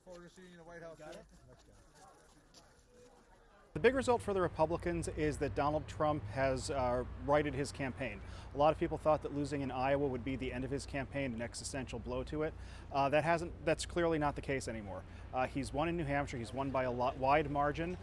forward to seeing you in the White House. Got it? Let's go. The big result for the Republicans is that Donald Trump has righted his campaign. A lot of people thought that losing in Iowa would be the end of his campaign, an existential blow to it. That's clearly not the case anymore. He's won in New Hampshire. He's won by a wide margin.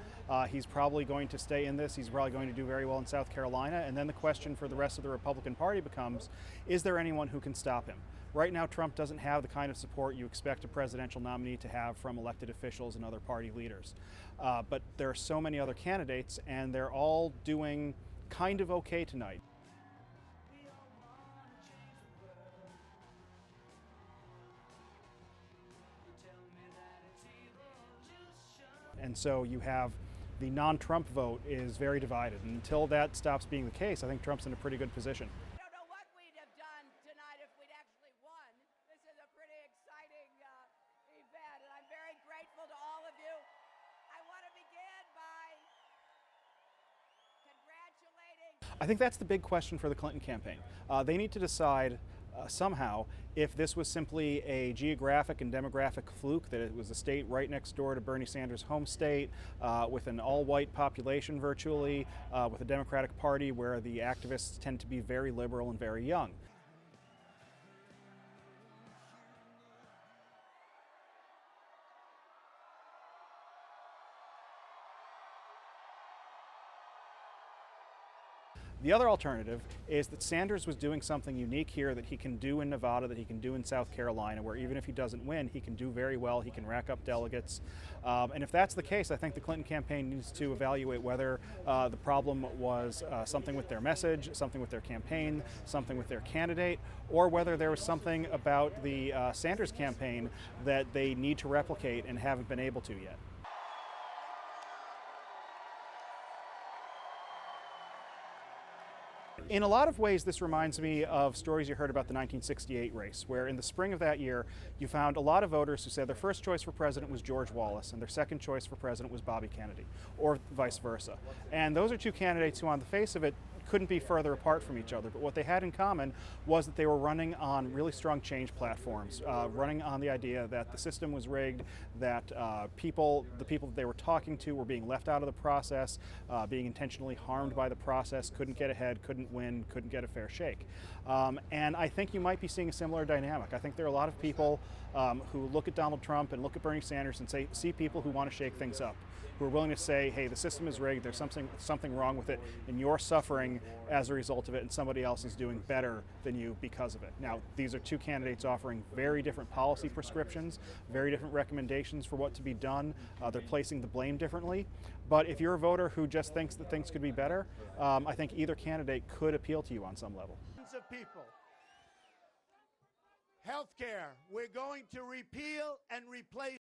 He's probably going to stay in this. He's probably going to do very well in South Carolina. And then the question for the rest of the Republican Party becomes, is there anyone who can stop him? Right now, Trump doesn't have the kind of support you expect a presidential nominee to have from elected officials and other party leaders. But there are so many other candidates, and they're all doing kind of okay tonight. And so you have the non-Trump vote is very divided. And until that stops being the case, I think Trump's in a pretty good position. I don't know what we'd have done tonight if we'd actually won. This is a pretty exciting event, and I'm very grateful to all of you. I want to begin by congratulating. I think that's the big question for the Clinton campaign. They need to decide somehow if this was simply a geographic and demographic fluke, that it was a state right next door to Bernie Sanders' home state, with an all-white population virtually, with a Democratic Party where the activists tend to be very liberal and very young. The other alternative is that Sanders was doing something unique here that he can do in Nevada, that he can do in South Carolina, where even if he doesn't win, he can do very well, he can rack up delegates. And if that's the case, I think the Clinton campaign needs to evaluate whether the problem was something with their message, something with their campaign, something with their candidate, or whether there was something about the Sanders campaign that they need to replicate and haven't been able to yet. In a lot of ways, this reminds me of stories you heard about the 1968 race, where in the spring of that year, you found a lot of voters who said their first choice for president was George Wallace, and their second choice for president was Bobby Kennedy, or vice versa. And those are two candidates who, on the face of it, couldn't be further apart from each other. But what they had in common was that they were running on really strong change platforms, running on the idea that the system was rigged, that the people that they were talking to were being left out of the process, being intentionally harmed by the process, couldn't get ahead, couldn't win, couldn't get a fair shake. And I think you might be seeing a similar dynamic. I think there are a lot of people who look at Donald Trump and look at Bernie Sanders and see people who want to shake things up, who are willing to say, hey, the system is rigged, there's something wrong with it, and you're suffering as a result of it, and somebody else is doing better than you because of it. Now, these are two candidates offering very different policy prescriptions, very different recommendations for what to be done. They're placing the blame differently. But if you're a voter who just thinks that things could be better, I think either candidate could appeal to you on some level. Of people. Healthcare, we're going to repeal and replace